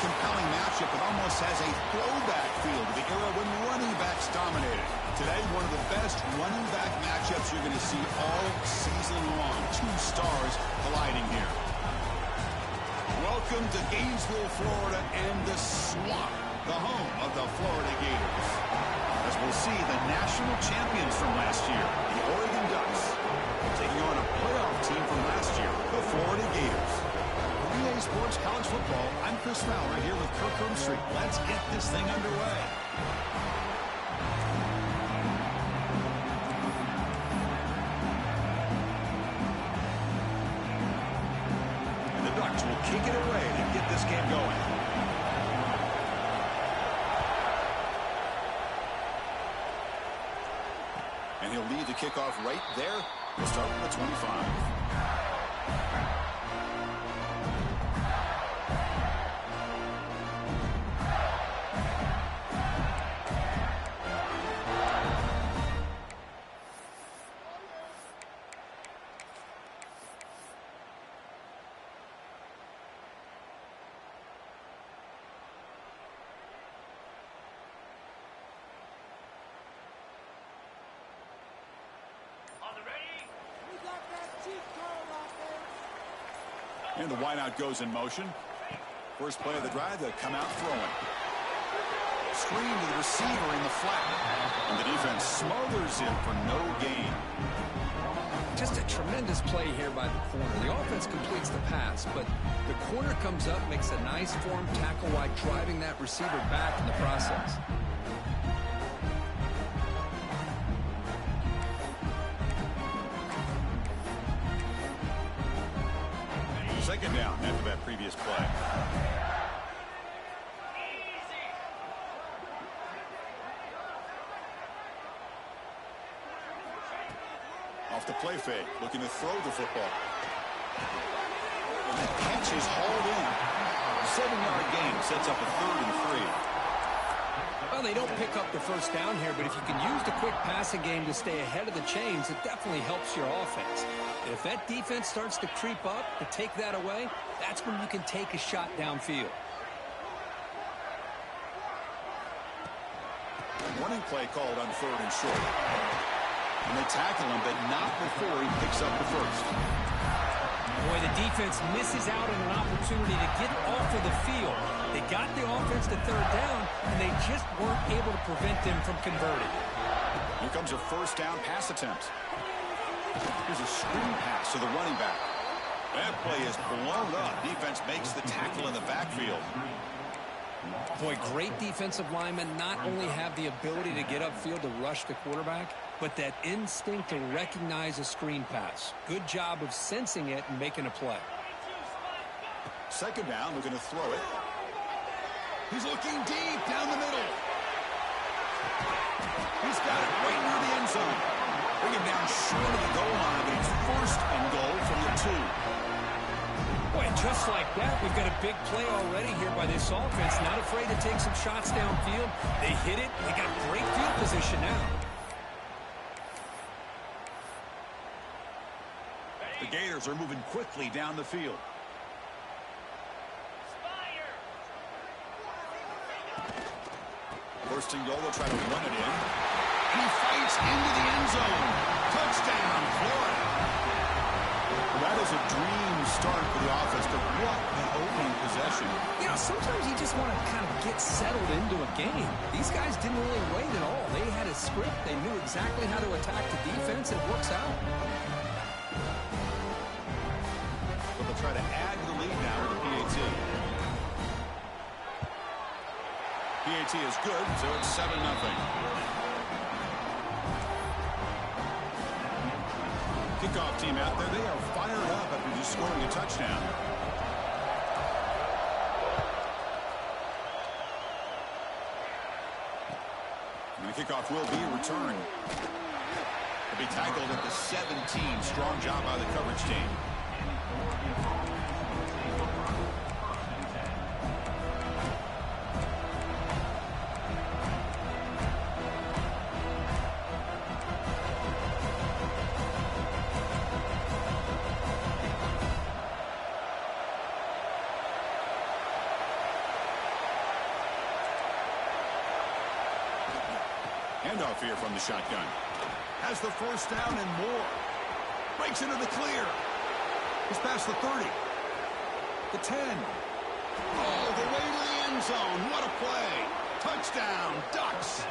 compelling matchup. It almost has a throwback feel to the era when running backs dominated. Today, one of the best running back matchups you're going to see all season long. Two stars colliding here. Welcome to Gainesville, Florida, and the Swamp, the home of the Florida Gators. As we'll see the national champions from last year, the Oregon Ducks, taking on a playoff team from last year, the Florida Gators. EA Sports College Football, I'm Chris Fowler here with Kirk Herbstreit. Let's get this thing underway. And the Ducks will kick it away to get this game going. And he'll lead the kickoff right there. We'll start with the 25. And the wideout goes in motion. First play of the drive, they'll come out throwing. Screen to the receiver in the flat. And the defense smothers him for no gain. Just a tremendous play here by the corner. The offense completes the pass, but the corner comes up, makes a nice form tackle while driving that receiver back in the process. Second down after that previous play. Off the play fake, looking to throw the football. And that catch is hauled in. 7-yard gain sets up a 3rd and 3. Well, they don't pick up the first down here, but if you can use the quick passing game to stay ahead of the chains, it definitely helps your offense. If that defense starts to creep up to take that away, that's when you can take a shot downfield. Running play called on 3rd and short. And they tackle him, but not before he picks up the first. Boy, the defense misses out on an opportunity to get off of the field. They got the offense to 3rd down, and they just weren't able to prevent them from converting. Here comes a first down pass attempt. Here's a screen pass to the running back. That play is blown up. Defense makes the tackle in the backfield. Boy, great defensive linemen not only have the ability to get upfield to rush the quarterback, but that instinct to recognize a screen pass. Good job of sensing it and making a play. Second down, looking to throw it. He's looking deep down the middle. He's got it right near the end zone. Bring him down short of the goal line, but it's 1st and goal from the 2. Boy, just like that, we've got a big play already here by this offense. Not afraid to take some shots downfield. They hit it. They got great field position now. The Gators are moving quickly down the field. First and goal, they'll try to run it in. He fights into the end zone. Touchdown, Florida. That is a dream start for the offense, but what an opening possession. You know, sometimes you just want to kind of get settled into a game. These guys didn't really wait at all. They had a script. They knew exactly how to attack the defense, and it works out. But they'll try to add to the lead now with the PAT. PAT is good, so it's 7-0. Kickoff team out there. They are fired up after just scoring a touchdown. And the kickoff will be a return. He'll be tackled at the 17. Strong job by the coverage team. handoff here from the shotgun. Has the first down and more. Breaks into the clear. He's past the 30. The 10. Oh, the way to the end zone. What a play. Touchdown, Ducks.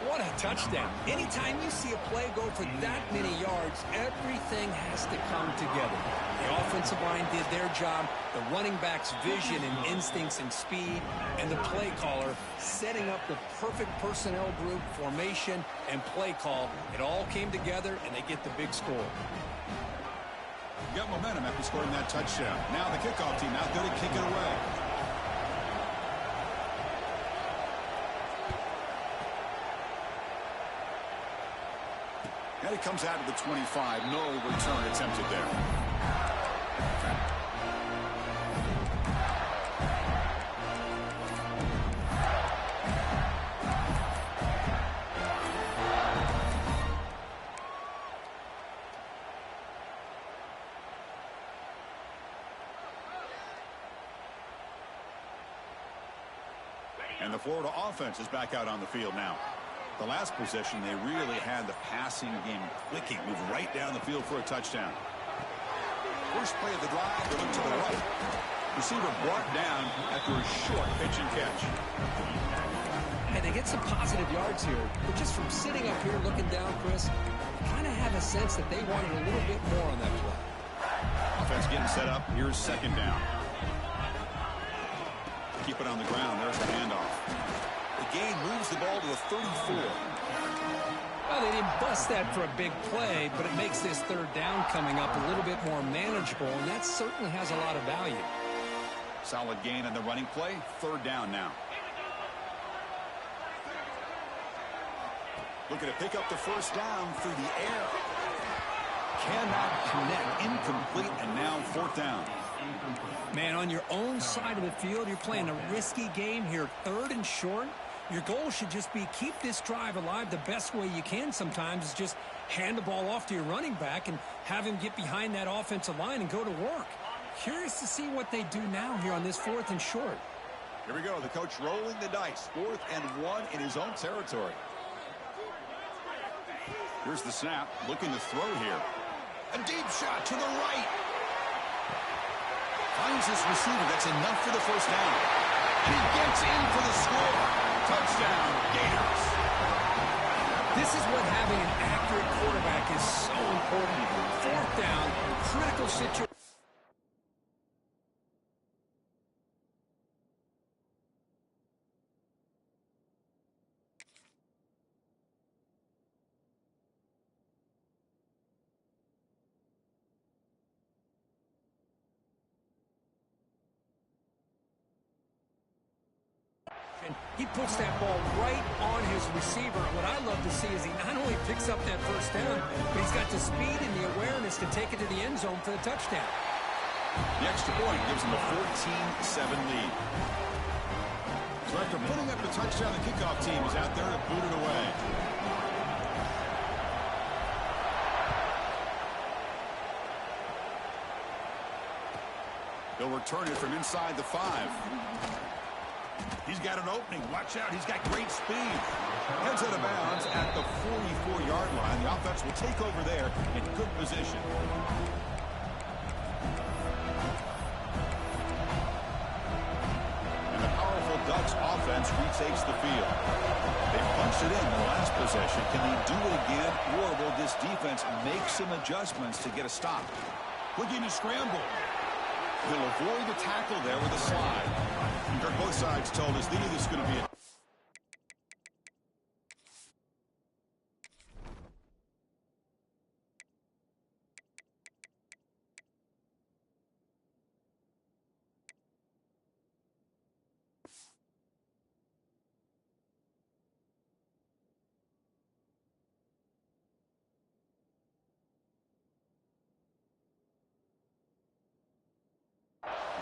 What a touchdown. Anytime you see a play go for that many yards, everything has to come together. The offensive line did their job, the running back's vision and instincts and speed, and the play caller setting up the perfect personnel group, formation, and play call. It all came together, and they get the big score. Got momentum after scoring that touchdown. Now the kickoff team out there to kick it away. And he comes out of the 25. No return attempted there. And the Florida offense is back out on the field now. The last possession, they really had the passing game clicking. Move right down the field for a touchdown. First play of the drive, they look to the right. Receiver brought down after a short pitch and catch. And they get some positive yards here. But just from sitting up here looking down, Chris, kind of have a sense that they wanted a little bit more on that play. Offense getting set up. Here's second down. Keep it on the ground. There's the handoff. The gain moves the ball to the 34. Well, they didn't bust that for a big play, but it makes this third down coming up a little bit more manageable, and that certainly has a lot of value. Solid gain on the running play. Third down now. Looking to pick up the first down through the air. Cannot connect. Incomplete, and now fourth down. Man, on your own side of the field, you're playing a risky game here. Third and short. Your goal should just be keep this drive alive the best way you can sometimes is just hand the ball off to your running back and have him get behind that offensive line and go to work. Curious to see what they do now here on this fourth and short. Here we go. The coach rolling the dice. 4th and 1 in his own territory. Here's the snap. Looking to throw here. A deep shot to the right. Finds his receiver. That's enough for the first down. And he gets in for the score. Touchdown, Gators. This is what having an accurate quarterback is so important. Fourth down, critical situation. He puts that ball right on his receiver. What I love to see is he not only picks up that first down, but he's got the speed and the awareness to take it to the end zone for the touchdown. The extra point gives him a 14-7 lead. So after putting up the touchdown, the kickoff team is out there to boot it away. They'll return it from inside the 5. He's got an opening. Watch out. He's got great speed. Heads out of bounds at the 44-yard line. The offense will take over there in good position. And the powerful Ducks offense retakes the field. They punched it in the last possession. Can they do it again, or will this defense make some adjustments to get a stop? Looking to scramble. He'll avoid the tackle there with a slide. Both sides told us they knew this was going to be a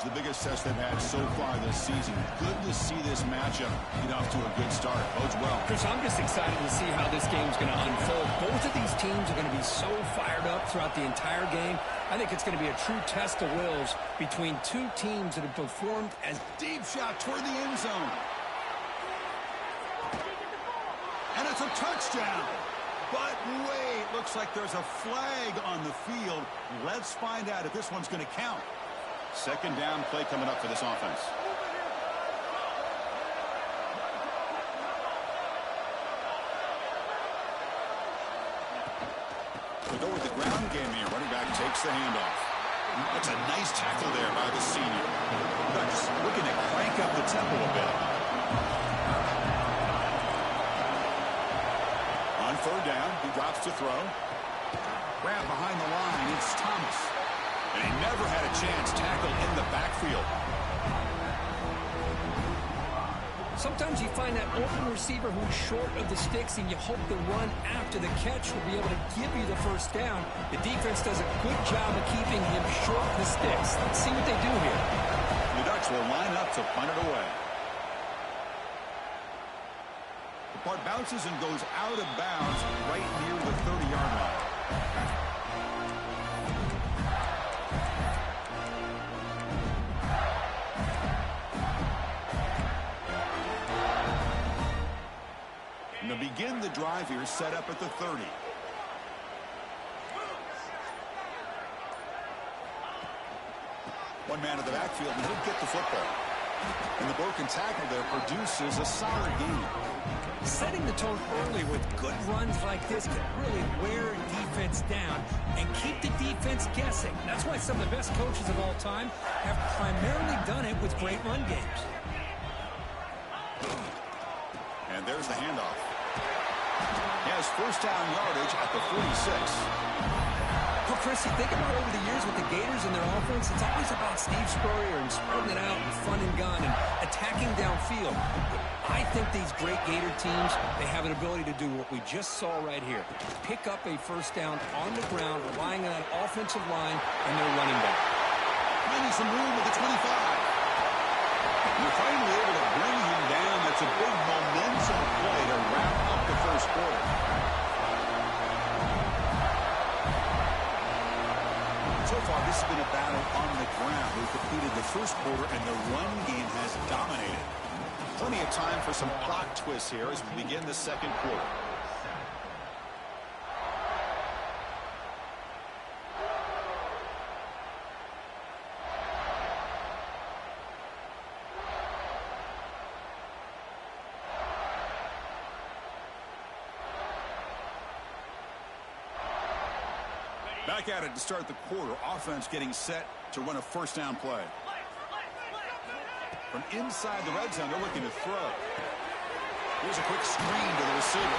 the biggest test they've had so far this season. Good to see this matchup get off to a good start. Bodes well. Chris, I'm just excited to see how this game's going to unfold. Both of these teams are going to be so fired up throughout the entire game. I think it's going to be a true test of wills between two teams that have performed as deep shot toward the end zone. And That's a touchdown. But wait, looks like there's a flag on the field. Let's find out if this one's going to count. Second down play coming up for this offense. We go with the ground game here. Running back takes the handoff. That's a nice tackle there by the senior. Just looking to crank up the tempo a bit. On third down, he drops to throw. Grab behind the line, it's Thomas. And he never had a chance tackled in the backfield. Sometimes you find that open receiver who's short of the sticks, and you hope the run after the catch will be able to give you the first down. The defense does a good job of keeping him short of the sticks. Let's see what they do here. The Ducks will line up to punt it away. The punt bounces and goes out of bounds right near the 30-yard line. And to begin the drive here, set up at the 30. One man in the backfield, and he'll get the football. And the broken tackle there produces a solid gain. Setting the tone early with good runs like this can really wear a defense down and keep the defense guessing. That's why some of the best coaches of all time have primarily done it with great run games. And there's the handoff. He has first down yardage at the 46. Well, Chris, you think about over the years with the Gators and their offense, it's always about Steve Spurrier and spreading it out and fun and gun and attacking downfield. But I think these great Gator teams, they have an ability to do what we just saw right here. Pick up a first down on the ground, relying on that offensive line and their running back. Finding some room with the 25. You're finally able to bring him down. That's a big momentum play to wrap up the first quarter. So far, this has been a battle on the ground. We've completed the first quarter, and the run game has dominated. Plenty of time for some plot twists here as we begin the second quarter. Back at it to start the quarter. Offense getting set to run a first down play. From inside the red zone, they're looking to throw. Here's a quick screen to the receiver.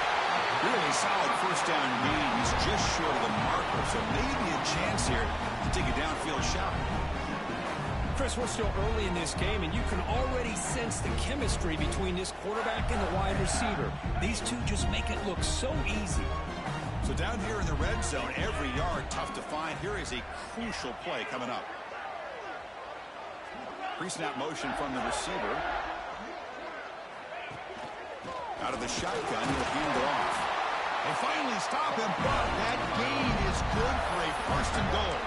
Really solid first down gain. He's just short of the marker, so maybe a chance here to take a downfield shot. Chris, we're still early in this game, and you can already sense the chemistry between this quarterback and the wide receiver. These two just make it look so easy. So down here in the red zone, every yard tough to find. Here is a crucial play coming up. Pre-snap motion from the receiver. Out of the shotgun, he'll hand it off. They finally stop him, but that gain is good for a first and goal.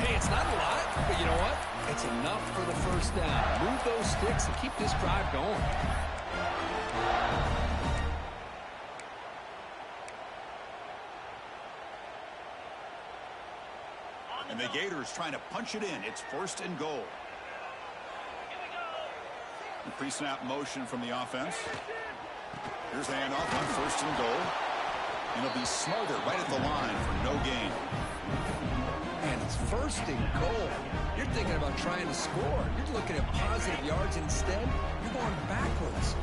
Hey, it's not a lot, but you know what? It's enough for the first down. Move those sticks and keep this drive going. And the Gators trying to punch it in. It's first and goal. Pre-snap motion from the offense. Here's the handoff on first and goal. And it'll be smothered right at the line for no gain. And it's first and goal. You're thinking about trying to score. You're looking at positive yards. Instead, you're going backwards.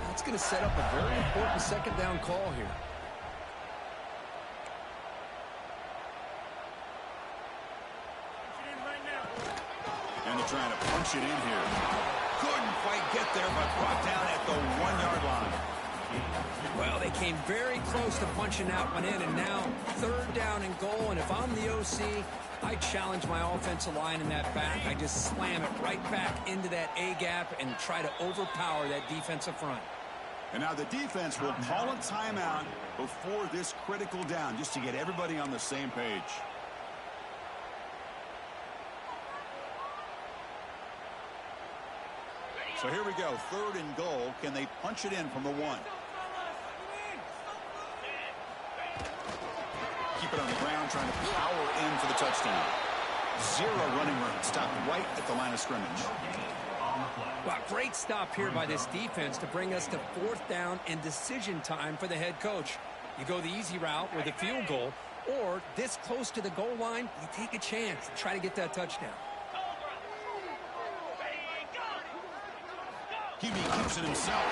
That's going to set up a very important second down call here. And they're trying to punch it in here. Couldn't quite get there, but brought down at the 1-yard line. Well, they came very close to punching that one in, and now third down and goal. And if I'm the OC, I challenge my offensive line in that back. I just slam it right back into that A-gap and try to overpower that defensive front. And now the defense will call a timeout before this critical down, just to get everybody on the same page. So here we go, third and goal. Can they punch it in from the 1? keep it on the ground, trying to power in for the touchdown. Zero running room. Stopped right at the line of scrimmage. Well, great stop here by this defense to bring us to 4th down and decision time for the head coach. You go the easy route with a field goal, or this close to the goal line, you take a chance to try to get that touchdown. He keeps it himself.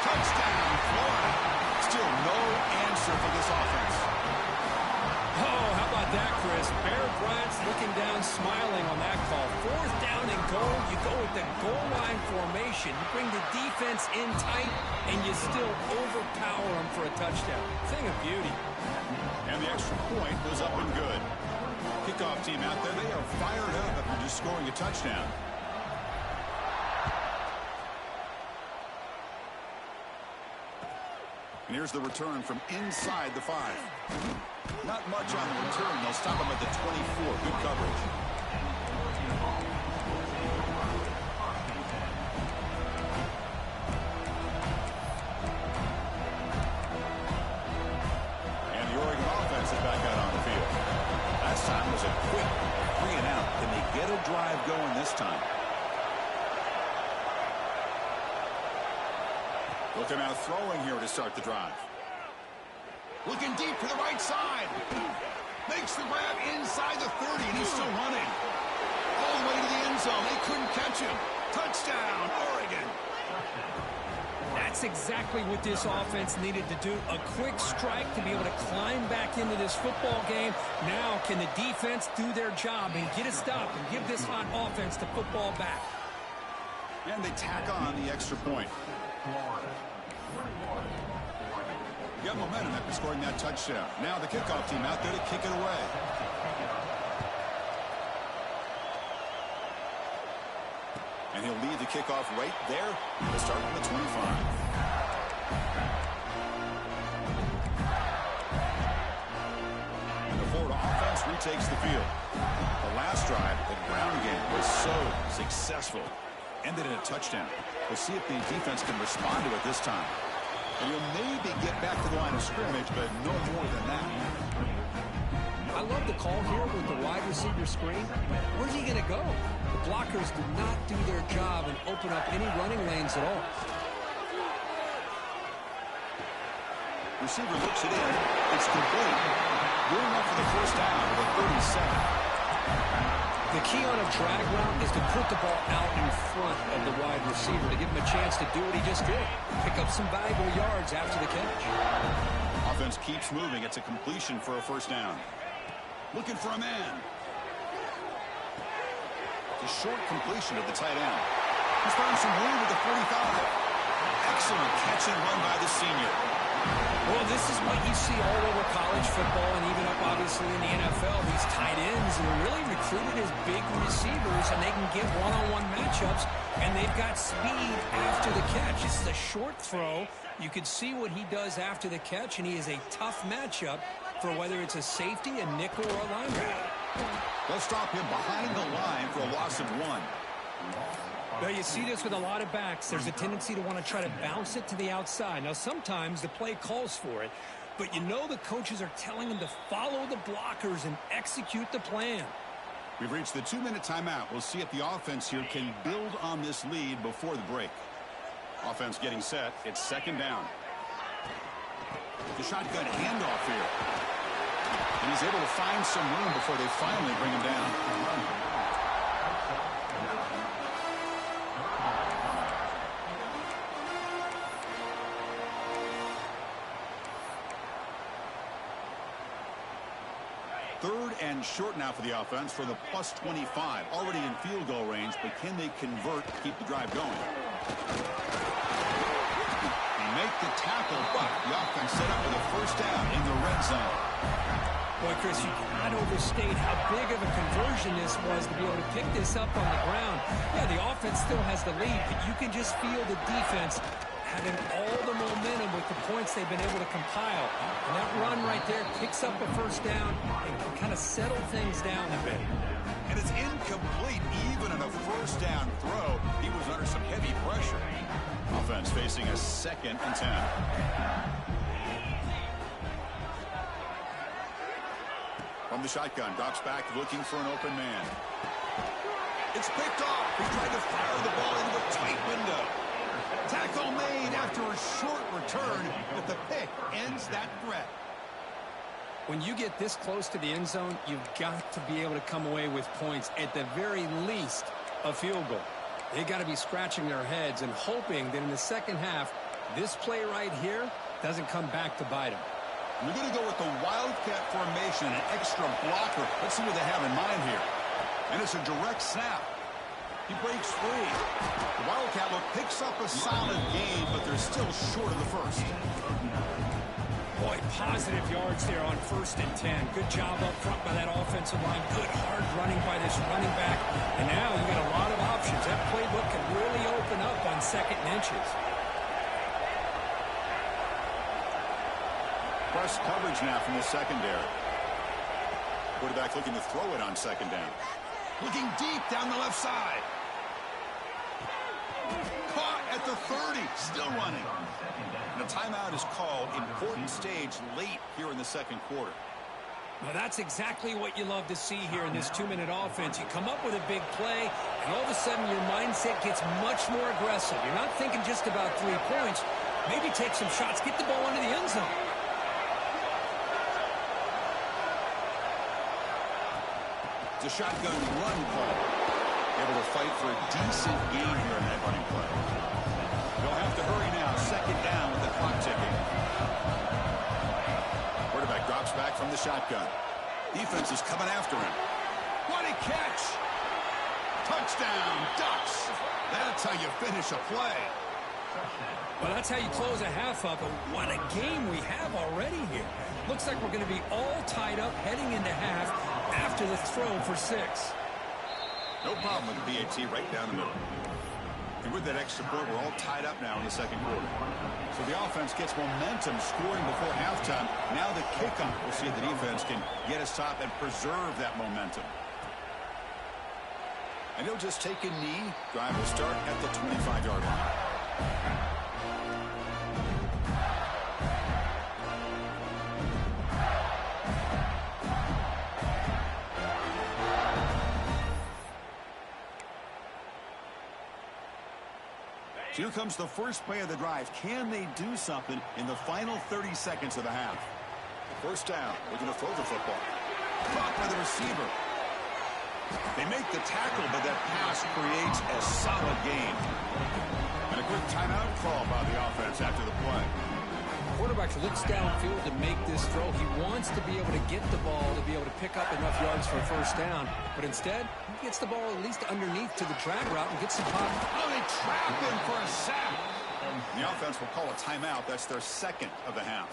Touchdown, Florida. Still no answer for this offense. Oh, how about that, Chris? Bear Bryant's looking down, smiling on that call. 4th down and goal. You go with the goal line formation. You bring the defense in tight, and you still overpower them for a touchdown. Thing of beauty. And the extra point was up and good. Kickoff team out there, they are fired up after just scoring a touchdown. And here's the return from inside the 5. Not much on the return. They'll stop him at the 24. Good coverage. And the Oregon offense is back out on the field. Last time was a quick 3 and out. Can they get a drive going this time? Looking out throwing here to start the drive. Looking deep to the right side. Makes the grab inside the 30, and he's still running. All the way to the end zone. They couldn't catch him. Touchdown, Oregon. That's exactly what this offense needed to do. A quick strike to be able to climb back into this football game. Now can the defense do their job and get a stop and give this hot offense the football back? And they tack on the extra point. Got momentum after scoring that touchdown. Now the kickoff team out there to kick it away. And he'll lead the kickoff right there to start from the 25. And the Florida offense retakes the field. The last drive, the ground game, was so successful. Ended in a touchdown. We'll see if the defense can respond to it this time. And he'll maybe get back to the line of scrimmage, but no more than that. I love the call here with the wide receiver screen. Where's he going to go? The blockers do not do their job and open up any running lanes at all. Receiver looks it in. It's complete. Good enough for the first down with a 37. The key on a drag route is to put the ball out in front of the wide receiver to give him a chance to do what he just did. Pick up some valuable yards after the catch. Offense keeps moving. It's a completion for a first down. Looking for a man. The short completion of the tight end. He's found some room at the 45. Excellent catch and run by the senior. Well, this is what you see all over college football and even up, obviously, in the NFL. These tight ends are really recruited as big receivers, and they can get one-on-one matchups, and they've got speed after the catch. This is a short throw. You can see what he does after the catch, and he is a tough matchup for whether it's a safety, a nickel, or a linebacker. They'll stop him behind the line for a loss of 1. Well, you see this with a lot of backs. There's a tendency to want to try to bounce it to the outside. Now, sometimes the play calls for it, but you know the coaches are telling them to follow the blockers and execute the plan. We've reached the 2-minute timeout. We'll see if the offense here can build on this lead before the break. Offense getting set. It's second down. The shotgun handoff here. And he's able to find some room before they finally bring him down. Third and short now for the offense for the plus 25. Already in field goal range, but can they convert to keep the drive going? They make the tackle, but the offense set up with a first down in the red zone. Boy, Chris, you cannot overstate how big of a conversion this was to be able to pick this up on the ground. Yeah, the offense still has the lead, but you can just feel the defense having all the momentum with the points they've been able to compile. And that run right there picks up a first down and can kind of settle things down a bit. And it's incomplete even on a first down throw. He was under some heavy pressure. Offense facing a 2nd and 10. From the shotgun, drops back looking for an open man. It's picked off. He tried to fire the ball into a tight window. Tackle made after a short return, but the pick ends that threat. When you get this close to the end zone, you've got to be able to come away with points, at the very least, a field goal. They got to be scratching their heads and hoping that in the second half, this play right here doesn't come back to bite them. We're going to go with the Wildcat formation, an extra blocker. Let's see what they have in mind here. And it's a direct snap. He breaks free. The Wildcat look picks up a solid gain, but they're still short of the first. Boy, positive yards there on 1st and 10. Good job up front by that offensive line. Good hard running by this running back. And now you got a lot of options. That playbook can really open up on 2nd and inches. Press coverage now from the secondary. Quarterback looking to throw it on 2nd down. Looking deep down the left side. Caught at the 30. Still running. And a timeout is called. Important stage late here in the 2nd quarter. Now that's exactly what you love to see here in this 2-minute offense. You come up with a big play, and all of a sudden your mindset gets much more aggressive. You're not thinking just about 3 points. Maybe take some shots, get the ball into the end zone. It's a shotgun run play. Able to fight for a decent gain here in that running play. They'll have to hurry now. 2nd down with the clock ticking. Quarterback drops back from the shotgun. Defense is coming after him. What a catch! Touchdown, Ducks! That's how you finish a play. Well, that's how you close a half up. But what a game we have already here. Looks like we're going to be all tied up heading into half after the throw for 6. No problem with the BAT right down the middle. And with that extra point, we're all tied up now in the 2nd quarter. So the offense gets momentum scoring before halftime. Now the kickoff. We'll see if the defense can get a stop and preserve that momentum. And he'll just take a knee. Drive will start at the 25-yard line. Here comes the first play of the drive. Can they do something in the final 30 seconds of the half? 1st down. Looking to throw the football. Caught by the receiver. They make the tackle, but that pass creates a solid gain. And a quick timeout call by the offense after the play. Quarterback looks downfield to make this throw. He wants to be able to get the ball to be able to pick up enough yards for a 1st down. But instead, he gets the ball at least underneath to the drag route and gets some pop. Oh, they trap him for a sack. The offense will call a timeout. That's their 2nd of the half.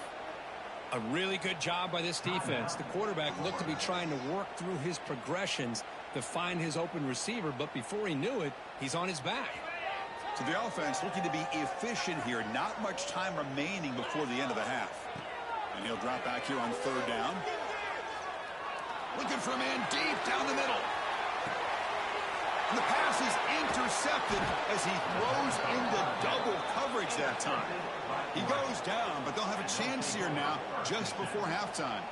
A really good job by this defense. The quarterback looked to be trying to work through his progressions to find his open receiver, but before he knew it, he's on his back. So the offense looking to be efficient here. Not much time remaining before the end of the half. And he'll drop back here on 3rd down. Looking for a man deep down the middle. And the pass is intercepted as he throws into double coverage that time. He goes down, but they'll have a chance here now just before halftime.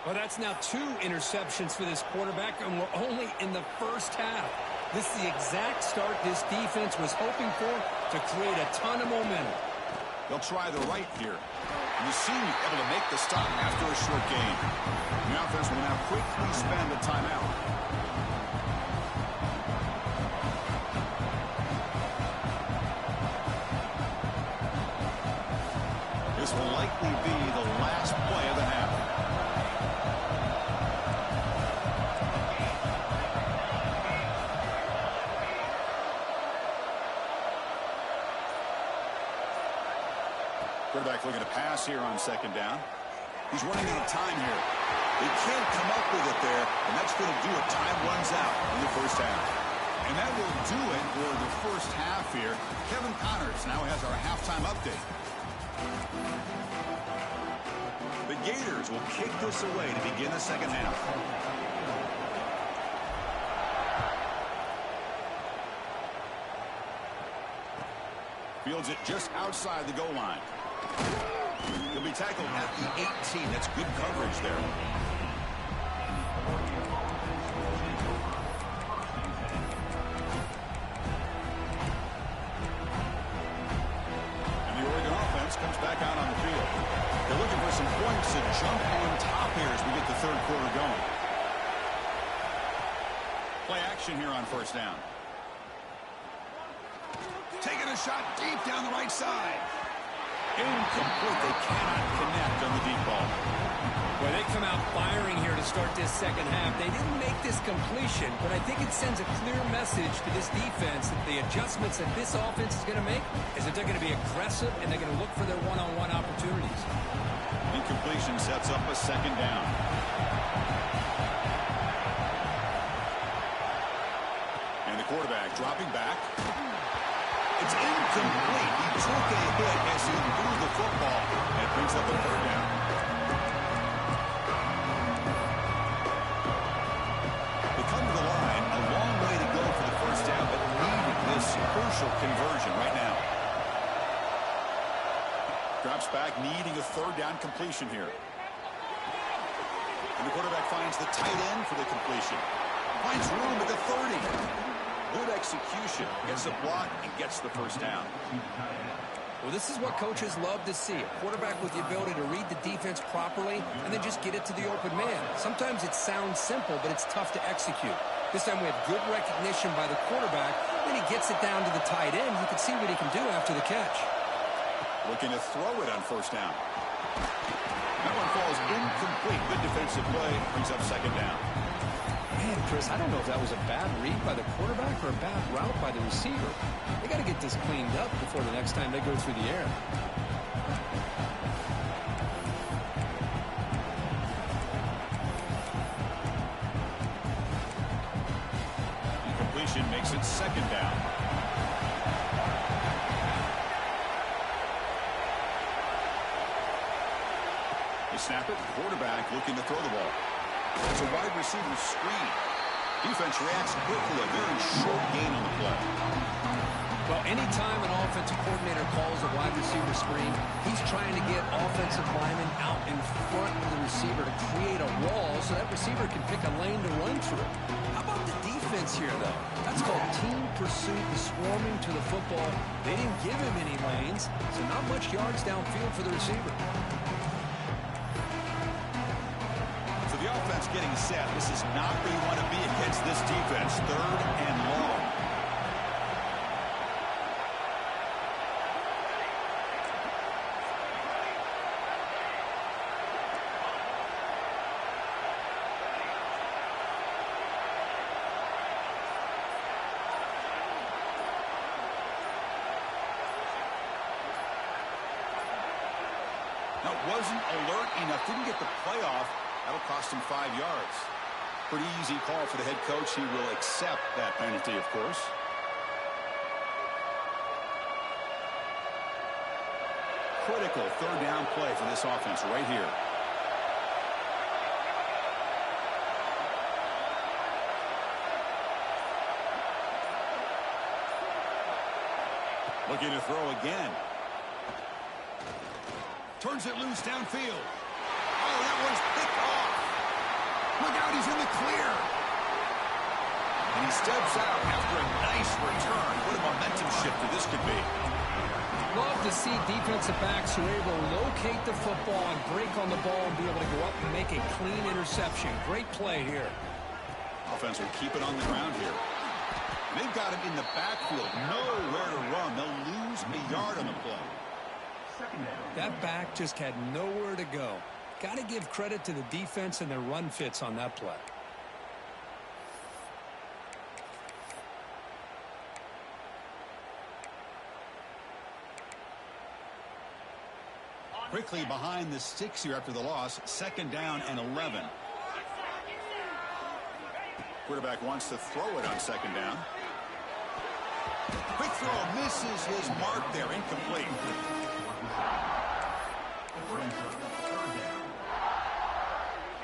Well, that's now 2 interceptions for this quarterback, and we're only in the 1st half. This is the exact start this defense was hoping for to create a ton of momentum. They'll try the right here. And you see him able to make the stop after a short gain. The offense will now quickly spend a timeout. This will likely be the last play of the half. Quarterback looking to pass here on 2nd down. He's running out of time here. They can't come up with it there, and that's going to do it. Time runs out in the 1st half. And that will do it for the 1st half here. Kevin Connors now has our halftime update. The Gators will kick this away to begin the 2nd half. Fields it just outside the goal line. He'll be tackled at the 18. That's good coverage there. And the Oregon offense comes back out on the field. They're looking for some points to jump on top here as we get the third quarter going. Play action here on first down. Taking a shot deep down the right side. Incomplete. They cannot connect on the deep ball. Well, they come out firing here to start this second half. They didn't make this completion, but I think it sends a clear message to this defense that the adjustments that this offense is going to make is that they're going to be aggressive and they're going to look for their one-on-one opportunities. Incompletion sets up a second down. And the quarterback dropping back. It's incomplete. He took a hit as he threw the football and brings up a third down. They come to the line, a long way to go for the first down, but needing this crucial conversion right now. Drops back, needing a third down completion here. And the quarterback finds the tight end for the completion. Finds room at the 30. Good execution. Gets a block and gets the first down. Well, this is what coaches love to see. A quarterback with the ability to read the defense properly and then just get it to the open man. Sometimes it sounds simple, but it's tough to execute. This time we have good recognition by the quarterback. Then he gets it down to the tight end. You can see what he can do after the catch. Looking to throw it on first down. That one falls incomplete. Good defensive play. Brings up second down. Man, Chris, I don't know if that was a bad read by the quarterback or a bad route by the receiver. They got to get this cleaned up before the next time they go through the air. Incompletion makes it second down. They snap it. Quarterback looking to throw the ball. It's a wide receiver screen. Defense reacts quickly. A very short gain on the play. Well, anytime an offensive coordinator calls a wide receiver screen, he's trying to get offensive linemen out in front of the receiver to create a wall so that receiver can pick a lane to run through. How about the defense here, though? That's called team pursuit, the swarming to the football. They didn't give him any lanes, so not much yards downfield for the receiver. The offense getting set. This is not where you want to be against this defense. Third and long. Now, wasn't alert enough. Didn't get the playoff. That'll cost him 5 yards. Pretty easy call for the head coach. He will accept that penalty, of course. Critical third down play for this offense right here. Looking to throw again. Turns it loose downfield. Oh, that one's picked off. Look out, he's in the clear. And he steps out after a nice return. What a momentum shifter this could be. Love to see defensive backs who are able to locate the football and break on the ball and be able to go up and make a clean interception. Great play here. Offense will keep it on the ground here. They've got him in the backfield. Nowhere to run. They'll lose a yard on the play. That back just had nowhere to go. Got to give credit to the defense and their run fits on that play. Quickly behind the sticks here after the loss. Second down and 11. Quarterback wants to throw it on second down. Quick throw, misses his mark there, incomplete.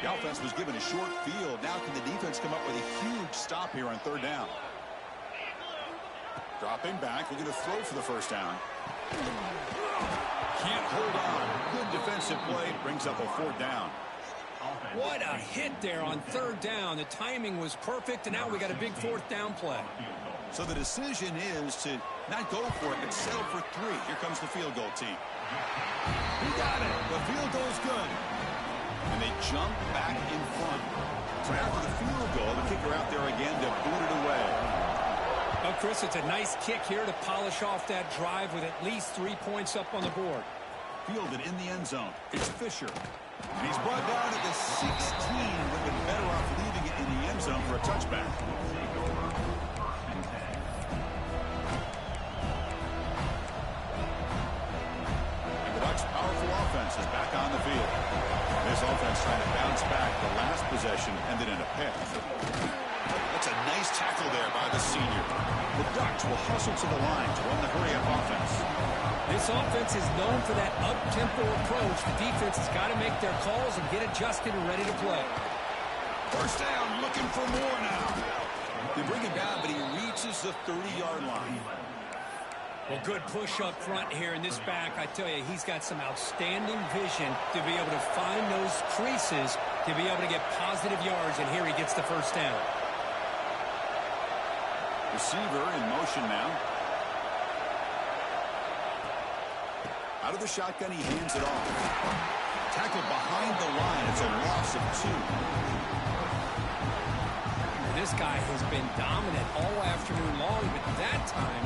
The offense was given a short field. Now can the defense come up with a huge stop here on third down? Dropping back, looking to throw for the first down. Can't hold on. Good defensive play, brings up a fourth down. What a hit there on third down. The timing was perfect, and now we got a big fourth down play. So the decision is to not go for it, but settle for 3. Here comes the field goal team. He got it. The field goal's good. And they jump back in front. So after the field goal, the kicker out there again to boot it away. Well, Chris, it's a nice kick here to polish off that drive with at least 3 points up on the board. Fielded in the end zone. It's Fisher. And he's brought down at the 16. Would have been better off leaving it in the end zone for a touchback. And the Ducks' powerful offense is back on the field. This offense trying to bounce back. The last possession ended in a pick. That's a nice tackle there by the senior. The Ducks will hustle to the line to run the hurry-up offense. This offense is known for that up-tempo approach. The defense has got to make their calls and get adjusted and ready to play. First down, looking for more now. They bring him down, but he reaches the 30-yard line. Well, good push up front here in this back. I tell you, he's got some outstanding vision to be able to find those creases, to be able to get positive yards, and here he gets the first down. Receiver in motion now. Out of the shotgun, he hands it off. Tackled behind the line. It's a loss of 2. This guy has been dominant all afternoon long, but that time,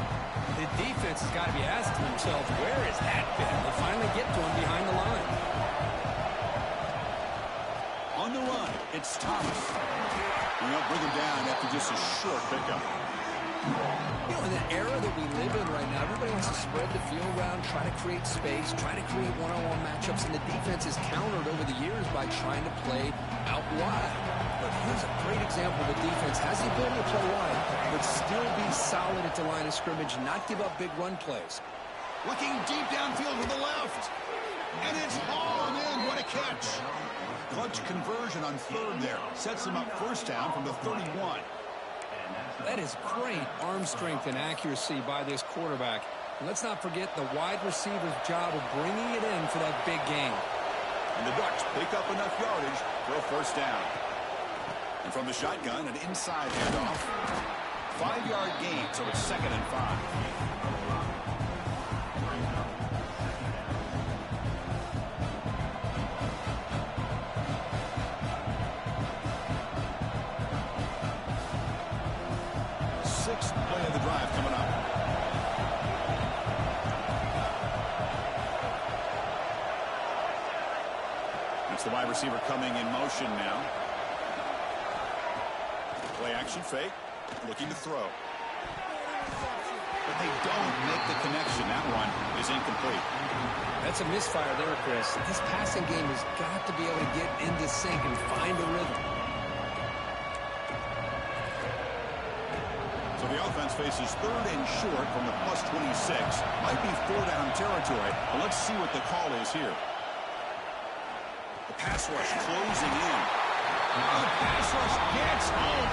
the defense has got to be asking themselves, where has that been? They finally get to him behind the line. On the run, it's Thomas. And they'll bring him down after just a short pickup. You know, in the era that we live in right now, everybody wants to spread the field around, try to create space, try to create one-on-one matchups, and the defense is countered over the years by trying to play out wide. But here's a great example of a defense has the ability to play wide, but still be solid at the line of scrimmage, not give up big run plays. Looking deep downfield to the left. And it's hauled in. What a catch. Clutch conversion on third there. Sets him up first down from the 31. That is great arm strength and accuracy by this quarterback. And let's not forget the wide receiver's job of bringing it in for that big game. And the Ducks pick up enough yardage for a first down. And from the shotgun, an inside handoff. 5-yard gain, so it's 2nd and 5. Sixth play of the drive coming up. It's the wide receiver coming in motion now. Play action fake. Looking to throw. But they don't make the connection. That one is incomplete. That's a misfire there, Chris. This passing game has got to be able to get into sync and find a rhythm. So the offense faces 3rd and short from the plus 26. Might be 4-down territory, but let's see what the call is here. The pass rush closing in. Oh, the pass rush gets home.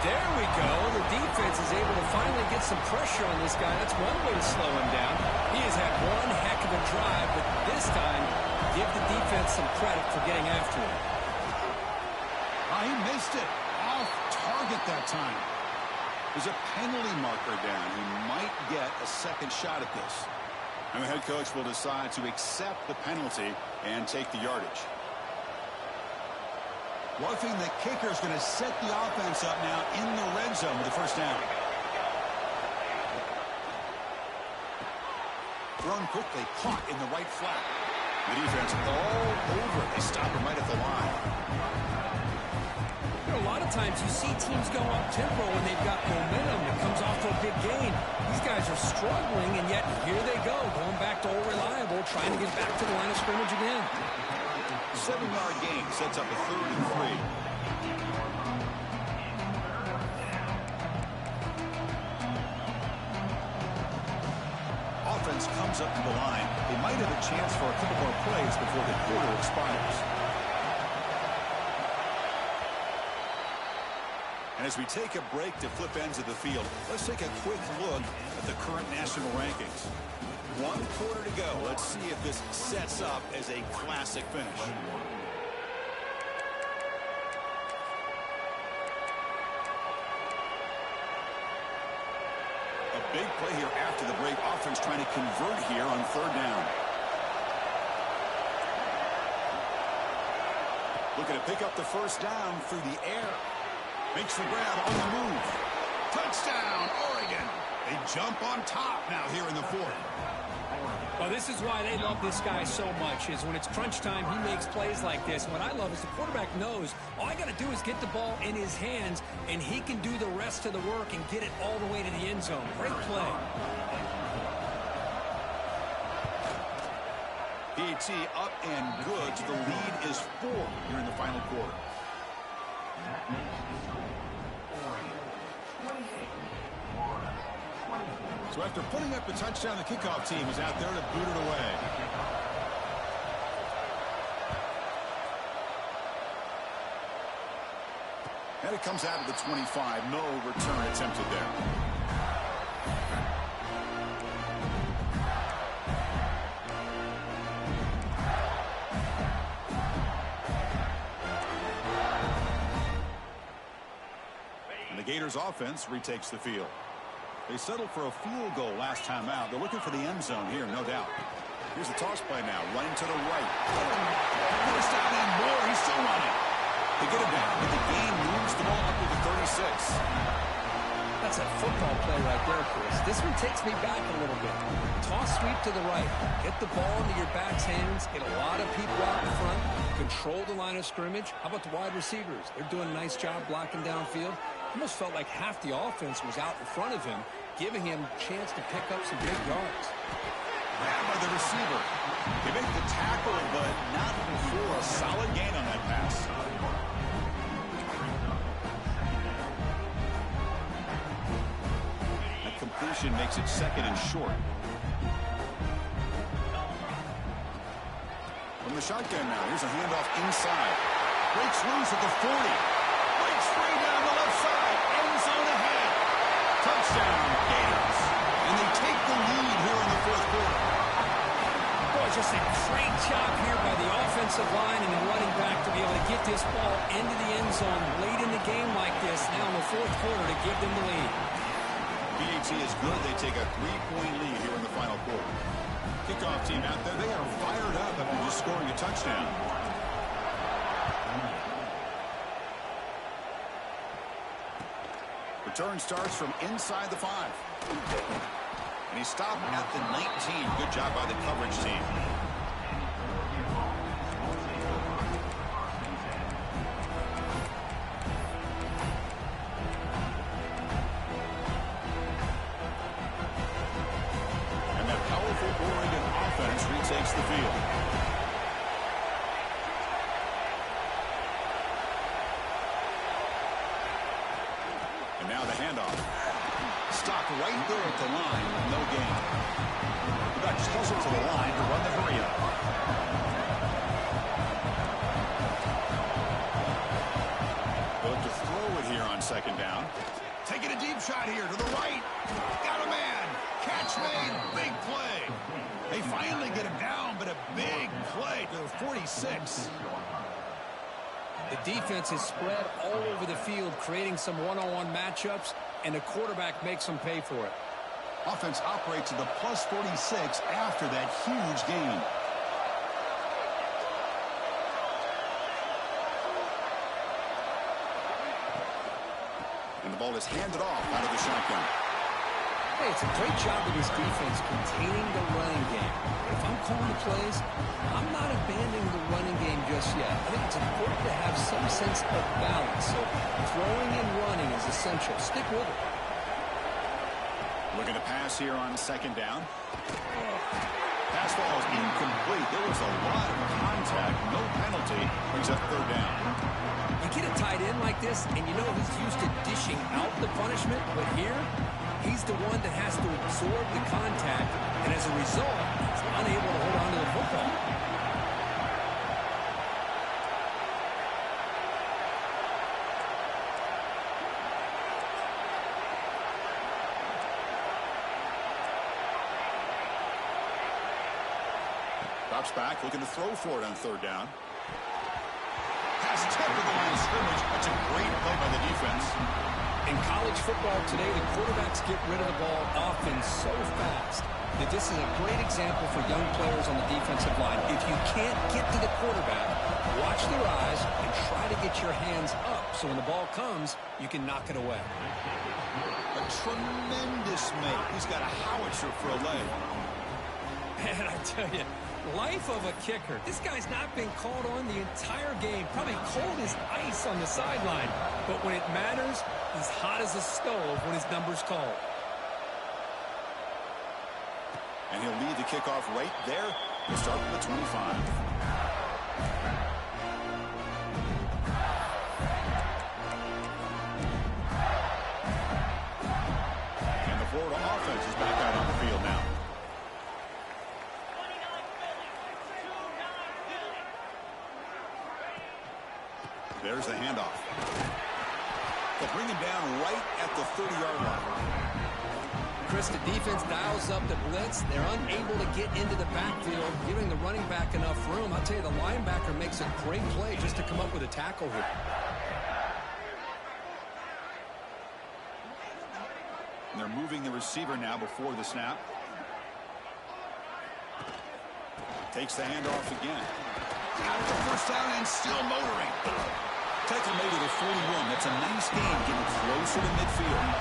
There we go. The defense is able to finally get some pressure on this guy. That's one way to slow him down. He has had one heck of a drive, but this time, give the defense some credit for getting after him. He missed it. Off target that time. There's a penalty marker down. He might get a second shot at this. And the head coach will decide to accept the penalty and take the yardage. Roughing the kicker is going to set the offense up now in the red zone with the first down. Thrown quickly, caught in the right flat. The defense all over it. They stop him right at the line. You know, a lot of times you see teams go up-tempo when they've got momentum that comes off to a big gain. These guys are struggling, and yet here they go, going back to old reliable, trying to get back to the line of scrimmage again. 7-yard gain sets up a 3rd and 3. Offense comes up to the line. They might have a chance for a couple more plays before the quarter expires. And as we take a break to flip ends of the field, let's take a quick look at the current national rankings. 1 quarter to go. Let's see if this sets up as a classic finish. Big play here after the break. Offense trying to convert here on third down. Looking to pick up the first down through the air. Makes the grab on the move. Touchdown, Oregon. They jump on top now here in the fourth. Well, this is why they love this guy so much, is when it's crunch time, he makes plays like this. What I love is the quarterback knows all I got to do is get the ball in his hands, and he can do the rest of the work and get it all the way to the end zone. Great play. PAT up and good. The lead is 4 here in the final quarter. So after putting up the touchdown, the kickoff team is out there to boot it away. And it comes out of the 25. No return attempted there. And the Gators offense retakes the field. They settled for a field goal last time out. They're looking for the end zone here, no doubt. Here's the toss play now, running to the right. First down and more. He's still running. They get him down, but the gain moves the ball up to the 36. That's a football play right there, Chris. This one takes me back a little bit. Toss sweep to the right. Get the ball into your back's hands. Get a lot of people out in front. Control the line of scrimmage. How about the wide receivers? They're doing a nice job blocking downfield. Almost felt like half the offense was out in front of him, giving him a chance to pick up some big yards. Grabbed by the receiver. They make the tackle, but not before a solid gain on that pass. That completion makes it second and short. From the shotgun now, here's a handoff inside. Breaks loose at the 40. Breaks free down the left side. End zone ahead. Touchdown, Gators. And they take the lead here in the fourth quarter. Boy, just a great job here by the offensive line and the running back to be able to get this ball into the end zone late in the game like this, now in the fourth quarter, to give them the lead. PAT is good. They take a 3-point lead here in the final quarter. Kickoff team out there, they are fired up after just scoring a touchdown. Return starts from inside the 5. And he stopped at the 19. Good job by the coverage team. And that powerful Oregon offense retakes the field. And now the handoff. Stopped right there at the line with no gain. The Ducks hustle to the line to run the hurry up. They'll look to throw it here on second down. Taking a deep shot here to the right. Got a man. Catch made. Big play. They finally get him down, but a big play to the 46. The defense is spread all over the field, creating some one-on-one matchups, and the quarterback makes them pay for it. Offense operates at the plus 46 after that huge gain. And the ball is handed off out of the shotgun. Hey, it's a great job of this defense containing the running game. If I'm calling the plays, I'm not abandoning the running game just yet. I think it's important to have some sense of balance. So throwing and running is essential. Stick with it. Looking to pass here on second down. Pass ball is incomplete. There was a lot of contact. No penalty. Brings up third down. You get a tight end like this, and you know he's used to dishing out the punishment, but here, he's the one that has to absorb the contact, and as a result, he's unable to hold on to the football. Drops back, looking to throw for it on third down. Pass tipped to the line of scrimmage. That's a great play by the defense. In college football today, the quarterbacks get rid of the ball often so fast that this is a great example for young players on the defensive line. If you can't get to the quarterback, watch their eyes and try to get your hands up so when the ball comes, you can knock it away. A tremendous make. He's got a howitzer for a leg. Man, I tell you, life of a kicker. This guy's not been called on the entire game. Probably cold as ice on the sideline. But when it matters, he's hot as a stove when his number's called. And he'll lead the kickoff right there to start with the 25. And the Florida offense is back out on the field now. There's the handoff. They'll bring him down right at the 30-yard line. Chris, the defense dials up the blitz. They're unable to get into the backfield, giving the running back enough room. I'll tell you, the linebacker makes a great play just to come up with a tackle here. And they're moving the receiver now before the snap. Takes the handoff again. Got it for first down and still motoring. Tackle made it at 41. That's a nice gain, getting closer to midfield.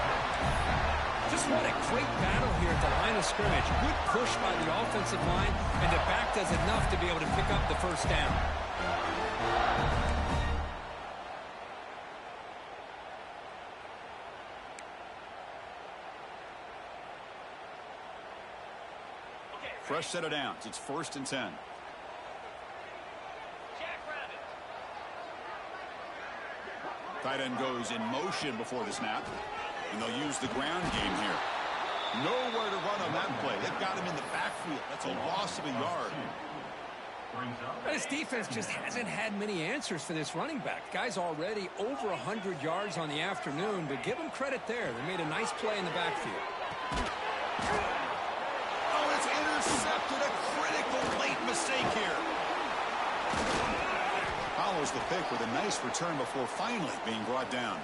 Just what a great battle here at the line of scrimmage. Good push by the offensive line, and the back does enough to be able to pick up the first down. Fresh set of downs. It's 1st and 10. Tight end goes in motion before the snap. And they'll use the ground game here. Nowhere to run on that play. They've got him in the backfield. That's a loss of a yard. This defense just hasn't had many answers for this running back. Guy's already over 100 yards on the afternoon, but give him credit there. They made a nice play in the backfield. Oh, it's intercepted. A critical late mistake here. Follows the pick with a nice return before finally being brought down.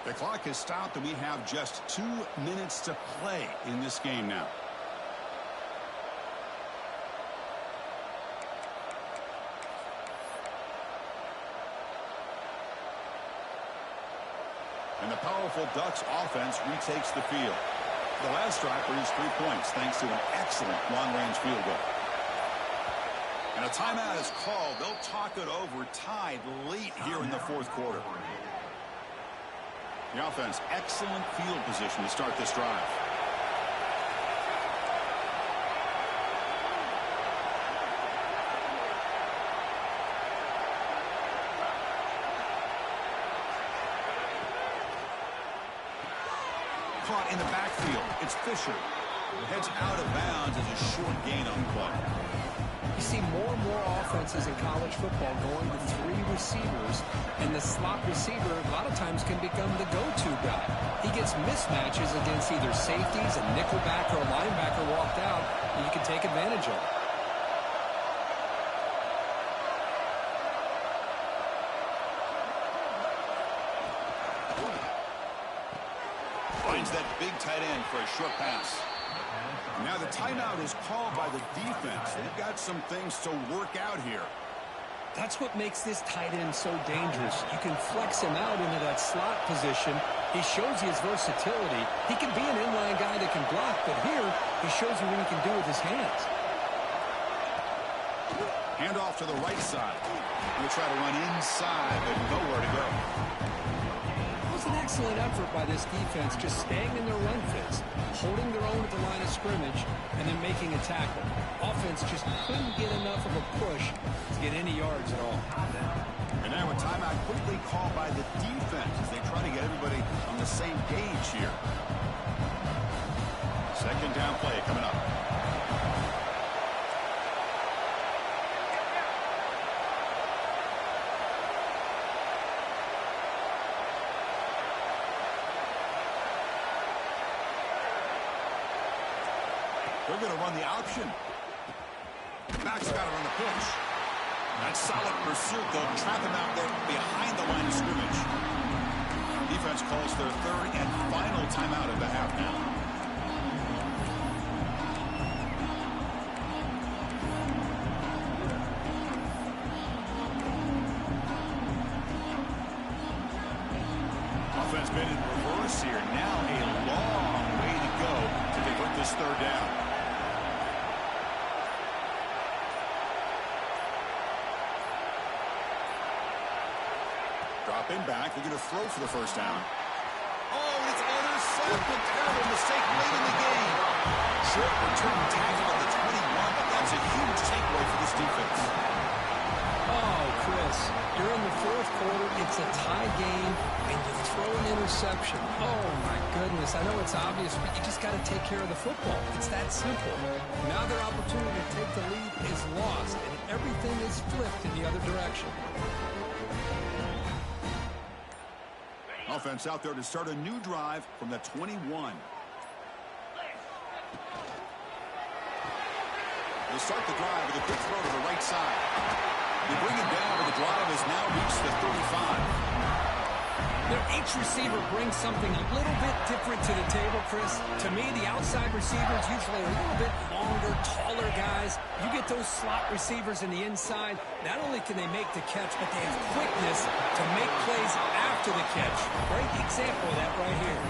The clock has stopped, and we have just 2 minutes to play in this game now. And the powerful Ducks offense retakes the field. The last drive produced 3 points thanks to an excellent long-range field goal. And a timeout is called. They'll talk it over, tied late here in the 4th quarter. The offense, excellent field position to start this drive. Caught in the backfield. It's Fisher. Heads out of bounds as a short gain on the play. You see more and more offenses in college football going to 3 receivers, and the slot receiver a lot of times can become the go-to guy. He gets mismatches against either safeties, a nickelback, or a linebacker walked out, and you can take advantage of it. Finds that big tight end for a short pass. Now the timeout is called by the defense. They've got some things to work out here. That's what makes this tight end so dangerous. You can flex him out into that slot position. He shows you his versatility. He can be an inline guy that can block, but here he shows you what he can do with his hands. Handoff to the right side. He'll try to run inside, but nowhere to go. It was an excellent effort by this defense, just staying in their run fits, holding their own at the line of scrimmage, and then making a tackle. Offense just couldn't get enough of a push to get any yards at all. And now a timeout quickly called by the defense as they try to get everybody on the same page here. 2nd down play coming up. They're going to run the option. Back's got it on the pitch. That's solid pursuit. They'll trap him out there behind the line of scrimmage. Defense calls their third and final timeout of the half now. Offense been in reverse here. Now a long way to go to convert this third down. Dropping back. They're going to throw for the first down. Oh, it's intercepted. Terrible mistake late in the game. Short return tackle at the 21, but that's a huge takeaway for this defense. Oh, Chris, you're in the fourth quarter. It's a tie game, and you throw an interception. Oh, my goodness. I know it's obvious, but you just got to take care of the football. It's that simple. Now their opportunity to take the lead is lost, and everything is flipped in the other direction. Offense out there to start a new drive from the 21. They start the drive with a quick throw to the right side. They bring it down, but the drive has now reached the 35. Now, each receiver brings something a little bit different to the table, Chris. To me, the outside receivers usually are a little bit longer, taller guys. You get those slot receivers in the inside, not only can they make the catch, but they have quickness to make plays after the catch. Great example of that right here.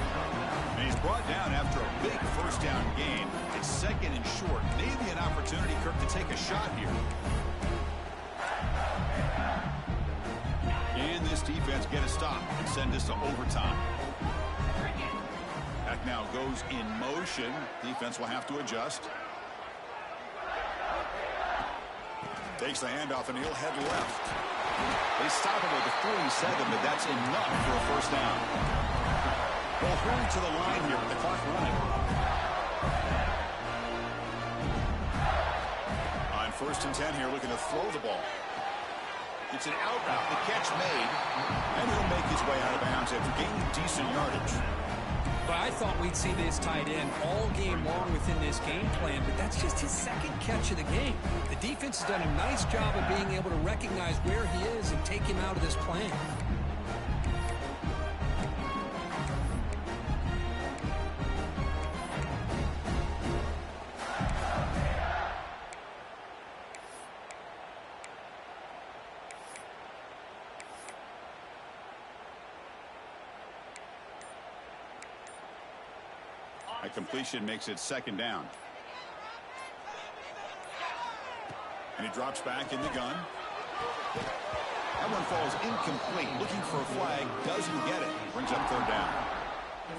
And he's brought down after a big first down gain. It's second and short. Maybe an opportunity, Kirk, to take a shot here. Can this defense get a stop and send this to overtime? Back now goes in motion. Defense will have to adjust. Takes the handoff and he'll head left. They stop him at the 47, but that's enough for a first down. Well, hurry to the line here with the clock running. On 1st and 10 here, looking to throw the ball. It's an out route, the catch made, and he'll make his way out of bounds after gaining decent yardage. But I thought we'd see this tight end all game long within this game plan, but that's just his second catch of the game. The defense has done a nice job of being able to recognize where he is and take him out of this plan. A completion makes it second down. And he drops back in the gun. That one falls incomplete. Looking for a flag. Doesn't get it. Brings up third down.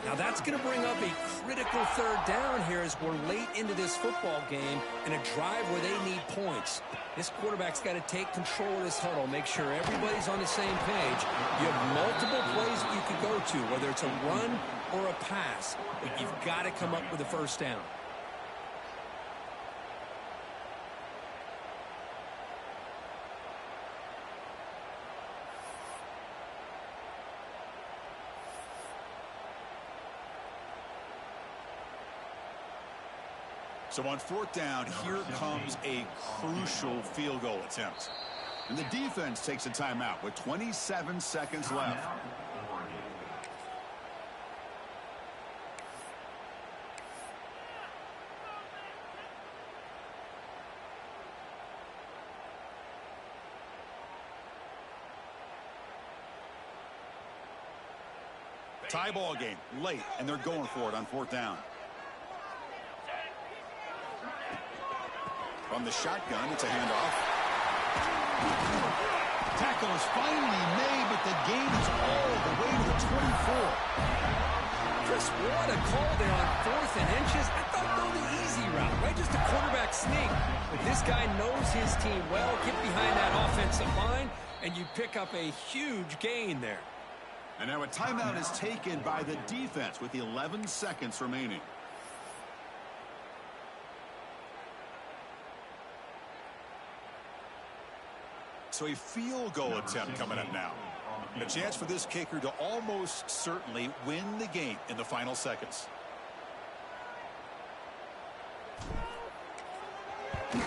Now that's going to bring up a critical third down here as we're late into this football game in a drive where they need points. This quarterback's got to take control of this huddle, make sure everybody's on the same page. You have multiple plays that you could go to, whether it's a run or a pass, but you've got to come up with a first down. So on 4th down, here comes a crucial field goal attempt. And the defense takes a timeout with 27 seconds left. Tie ball game, late, and they're going for it on 4th down. From the shotgun, it's a handoff. Tackle is finally made, but the gain is all the way to the 24. Chris, what a call there on 4th and inches. I thought go the easy route, right? Just a quarterback sneak. But this guy knows his team well. Get behind that offensive line, and you pick up a huge gain there. And now a timeout is taken by the defense with 11 seconds remaining. So a field goal attempt coming up now. A chance for this kicker to almost certainly win the game in the final seconds. And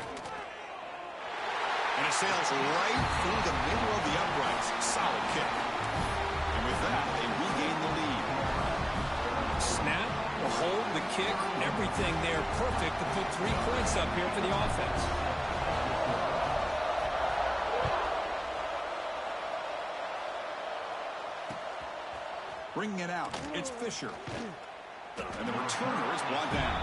it sails right through the middle of the uprights. Solid kick. And with that, they regain the everything there perfect to put 3 points up here for the offense. Bringing it out, it's Fisher. And the returner is brought down.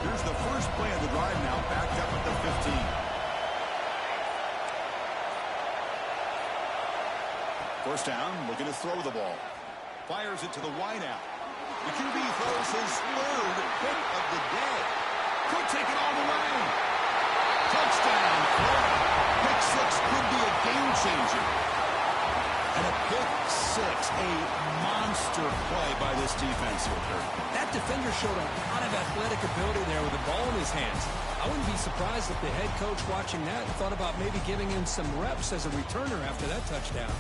Here's the first play of the drive now, backed up at the 15. First down, looking to throw the ball. Fires it to the wideout. The QB throws his third pick of the day. Could take it all the way. Touchdown, Florida. Pick 6 could be a game changer. And a pick 6, a monster play by this defense here, Kurt. That defender showed a lot of athletic ability there with the ball in his hands. I wouldn't be surprised if the head coach watching that thought about maybe giving him some reps as a returner after that touchdown.